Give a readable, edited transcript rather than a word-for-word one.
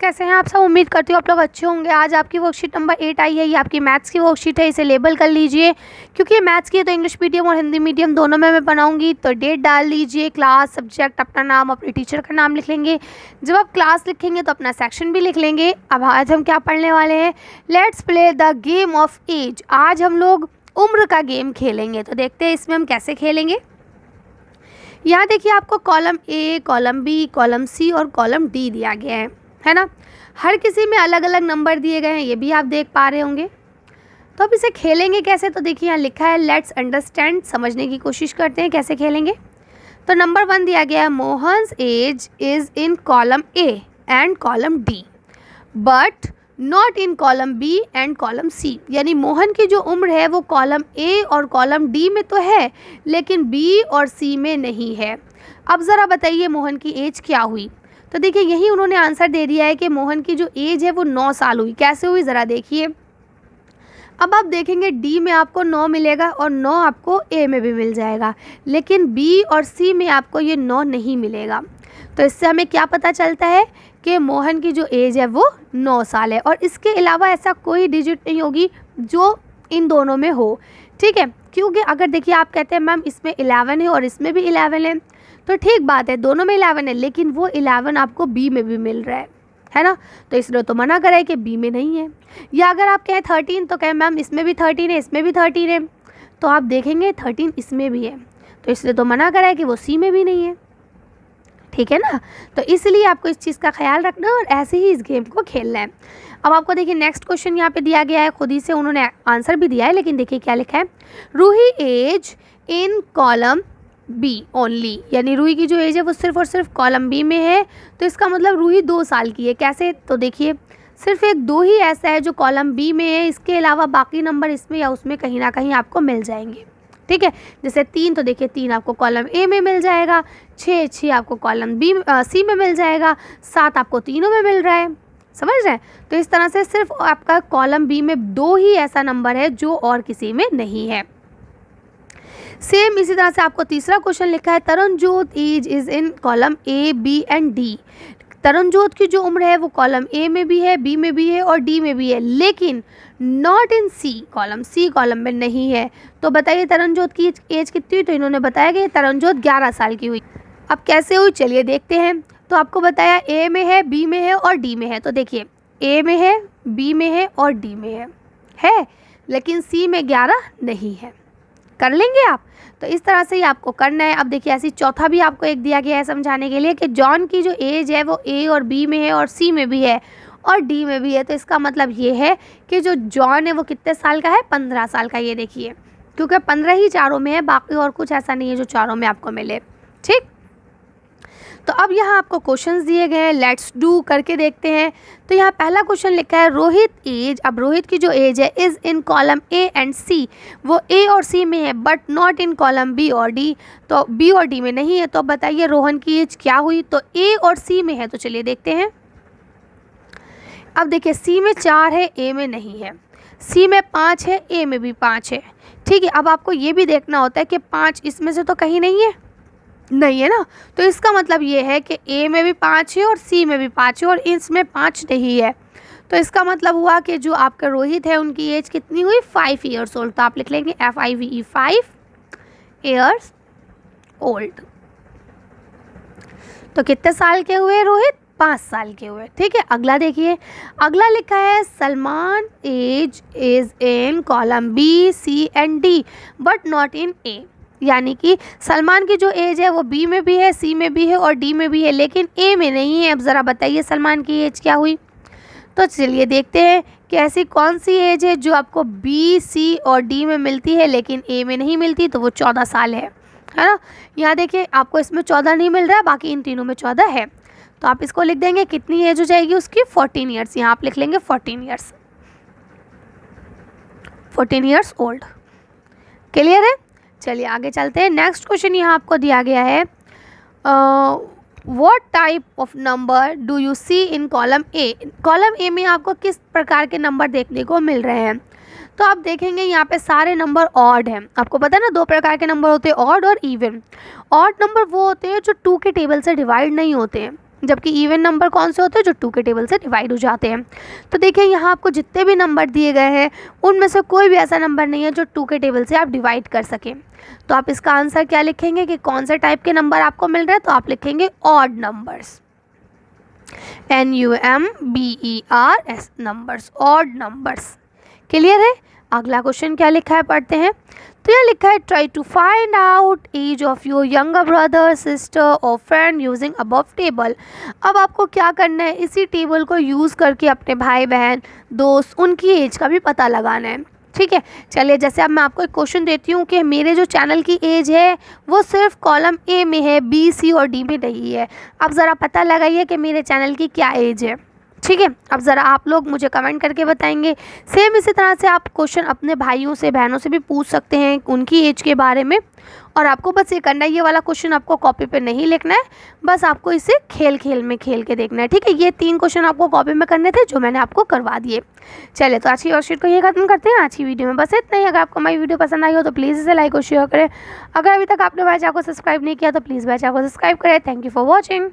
कैसे हैं आप सब। उम्मीद करती हूँ आप लोग अच्छे होंगे। आज आपकी वर्कशीट नंबर 8 आई है। ये आपकी मैथ्स की वर्कशीट है, इसे लेबल कर लीजिए क्योंकि ये मैथ्स की है तो इंग्लिश मीडियम और हिंदी मीडियम दोनों में मैं बनाऊंगी। तो डेट डाल लीजिए, क्लास, सब्जेक्ट, अपना नाम, अपने टीचर का नाम लिख लेंगे। जब आप क्लास लिखेंगे तो अपना सेक्शन भी लिख लेंगे। अब आज हम क्या पढ़ने वाले हैं, let's play the game of age. आज हम लोग उम्र का गेम खेलेंगे। तो देखते हैं इसमें हम कैसे खेलेंगे। यहाँ देखिए आपको column A, column B, column C और कॉलम डी दिया गया है ना। हर किसी में अलग अलग नंबर दिए गए हैं, ये भी आप देख पा रहे होंगे। तो अब इसे खेलेंगे कैसे, तो देखिए यहाँ लिखा है लेट्स अंडरस्टैंड। समझने की कोशिश करते हैं कैसे खेलेंगे। तो नंबर 1 दिया गया है, Mohan's age is in column A and column D but not in column B and column C. यानी मोहन की जो उम्र है वो कॉलम ए और कॉलम डी में तो है लेकिन बी और सी में नहीं है। अब ज़रा बताइए मोहन की एज क्या हुई। तो देखिए यही उन्होंने आंसर दे दिया है कि मोहन की जो एज है वो 9 साल हुई। कैसे हुई ज़रा देखिए। अब आप देखेंगे डी में आपको 9 मिलेगा और 9 आपको ए में भी मिल जाएगा, लेकिन बी और सी में आपको ये 9 नहीं मिलेगा। तो इससे हमें क्या पता चलता है कि मोहन की जो एज है वो 9 साल है और इसके अलावा ऐसा कोई डिजिट नहीं होगी जो इन दोनों में हो। ठीक है, क्योंकि अगर देखिए आप कहते हैं मैम इसमें 11 है और इसमें भी 11 है, तो ठीक बात है, दोनों में 11 है, लेकिन वो 11 आपको बी में भी मिल रहा है ना। तो इसलिए तो मना करा है कि बी में नहीं है। या अगर आप कहें 13 तो कहें मैम इसमें भी 13 है, इसमें भी 13 है, तो आप देखेंगे 13 इसमें भी है, तो इसलिए तो मना करा है कि वो सी में भी नहीं है। ठीक है ना। तो इसलिए आपको इस चीज़ का ख्याल रखना और ऐसे ही इस गेम को खेलना है। अब आपको देखिए नेक्स्ट क्वेश्चन यहाँ पे दिया गया है, खुद ही से उन्होंने आंसर भी दिया है, लेकिन देखिए क्या लिखा है, Ruhi age in column B only. यानी रूही की जो एज है वो सिर्फ और सिर्फ कॉलम बी में है। तो इसका मतलब रूही 2 साल की है। कैसे, तो देखिए सिर्फ एक 2 ही ऐसा है जो कॉलम बी में है, इसके अलावा बाकी नंबर इसमें या उसमें कहीं ना कहीं आपको मिल जाएंगे। ठीक है, जैसे 3 तो देखिए 3 आपको कॉलम ए में मिल जाएगा, 6 आपको कॉलम बी सी में मिल जाएगा, 7 आपको तीनों में मिल रहा है। समझ रहे हैं। तो इस तरह से सिर्फ आपका कॉलम बी में 2 ही ऐसा नंबर है जो और किसी में नहीं है। सेम इसी तरह से आपको तीसरा क्वेश्चन लिखा है, Taranjot age is in column A, B and D. Taranjot की जो उम्र है वो कॉलम ए में भी है, बी में भी है और डी में भी है, लेकिन not in C column, C column में नहीं है। तो बताइए तरनजोत की एज कितनी हुई। तो इन्होंने बताया कि तरनजोत 11 साल की हुई। अब कैसे हुई चलिए देखते हैं। तो आपको बताया ए में है, बी में है और डी में है। तो देखिए ए में है, बी में है और डी में है लेकिन सी में 11 नहीं है। कर लेंगे आप। तो इस तरह से ही आपको करना है। अब देखिए ऐसी चौथा भी आपको एक दिया गया है समझाने के लिए कि जॉन की जो एज है वो ए और बी में है और सी में भी है और डी में भी है। तो इसका मतलब ये है कि जो जॉन है वो कितने साल का है, 15 साल का। ये देखिए क्योंकि 15 ही चारों में है, बाकी और कुछ ऐसा नहीं है जो चारों में आपको मिले। ठीक, तो अब यहाँ आपको क्वेश्चंस दिए गए हैं, लेट्स डू करके देखते हैं। तो यहाँ पहला क्वेश्चन लिखा है रोहित एज। अब रोहित की जो एज है is in column A and C, वो ए और सी में है but not in column B और डी। तो बी और डी में नहीं है। तो बताइए रोहन की एज क्या हुई। तो ए और सी में है, तो चलिए देखते हैं। अब देखिए सी में 4 है, ए में नहीं है, सी में 5 है, ए में भी 5 है। ठीक है, अब आपको ये भी देखना होता है कि 5 इसमें से तो कहीं नहीं है ना। तो इसका मतलब ये है कि ए में भी 5 है और सी में भी 5 है और इसमें 5 नहीं है। तो इसका मतलब हुआ कि जो आपका रोहित है उनकी एज कितनी हुई, 5 ईयर्स ओल्ड। तो आप लिख लेंगे FIVE 5 ईयर्स ओल्ड। तो कितने साल के हुए रोहित, 5 साल के हुए। ठीक है, अगला देखिए। अगला लिखा है Salman age is in column B, C and D but not in A. यानी कि सलमान की जो एज है वो बी में भी है, सी में भी है और डी में भी है, लेकिन ए में नहीं है। अब ज़रा बताइए सलमान की एज क्या हुई। तो चलिए देखते हैं कि ऐसी कौन सी एज है जो आपको बी, सी और डी में मिलती है लेकिन ए में नहीं मिलती। तो वो 14 साल है ना। यहाँ देखिए आपको इसमें 14 नहीं मिल रहा है, बाकी इन तीनों में 14 है। तो आप इसको लिख देंगे, कितनी एज हो जाएगी उसकी, 14 ईयर्स। यहाँ आप लिख लेंगे 14 ईयर्स, 14 ईयर्स ओल्ड। क्लियर है। चलिए आगे चलते हैं। नेक्स्ट क्वेश्चन यहाँ आपको दिया गया है, what type of number do you see in column A. Column A में आपको किस प्रकार के नंबर देखने को मिल रहे हैं। तो आप देखेंगे यहाँ पे सारे नंबर ऑड हैं। आपको पता है ना 2 प्रकार के नंबर होते हैं, ऑड और इवन। ऑड नंबर वो होते हैं जो 2 के टेबल से डिवाइड नहीं होते हैं, जबकि इवन नंबर कौन से होते हैं, जो 2 के टेबल से डिवाइड हो जाते हैं। तो देखिए यहाँ आपको जितने भी नंबर दिए गए हैं उनमें से कोई भी ऐसा नंबर नहीं है जो 2 के टेबल से आप डिवाइड कर सकें। तो आप इसका आंसर क्या लिखेंगे कि कौन से टाइप के नंबर आपको मिल रहे हैं, तो आप लिखेंगे odd numbers, NUMBERS numbers, odd numbers. Clear है। अगला क्वेश्चन क्या लिखा है, पढ़ते हैं। तो यह लिखा है try to find out age of your younger brother sister और फ्रेंड यूजिंग अबव टेबल। अब आपको क्या करना है, इसी टेबल को यूज़ करके अपने भाई बहन दोस्त उनकी एज का भी पता लगाना है। ठीक है, चलिए जैसे अब मैं आपको एक क्वेश्चन देती हूँ कि मेरे जो चैनल की एज है वो सिर्फ कॉलम ए में है, बी सी और डी में नहीं है। अब ज़रा पता लगाइए कि मेरे चैनल की क्या एज है। ठीक है, अब ज़रा आप लोग मुझे कमेंट करके बताएंगे। सेम इसी तरह से आप क्वेश्चन अपने भाइयों से बहनों से भी पूछ सकते हैं उनकी एज के बारे में। और आपको बस ये करना है, ये वाला क्वेश्चन आपको कॉपी पे नहीं लिखना है, बस आपको इसे खेल खेल में खेल के देखना है। ठीक है, ये 3 क्वेश्चन आपको कॉपी में करने थे जो मैंने आपको करवा दिए। चलिए तो आज की वर्कशीट को ये खत्म करते हैं। आज की वीडियो में बस इतना ही। अगर आपको हमारी वीडियो पसंद आई हो तो प्लीज़ इसे लाइक और शेयर करें। अगर अभी तक आपने हमारे चैनल को सब्सक्राइब नहीं किया तो प्लीज़ हमारे चैनल को सब्सक्राइब करें। Thank you for watching.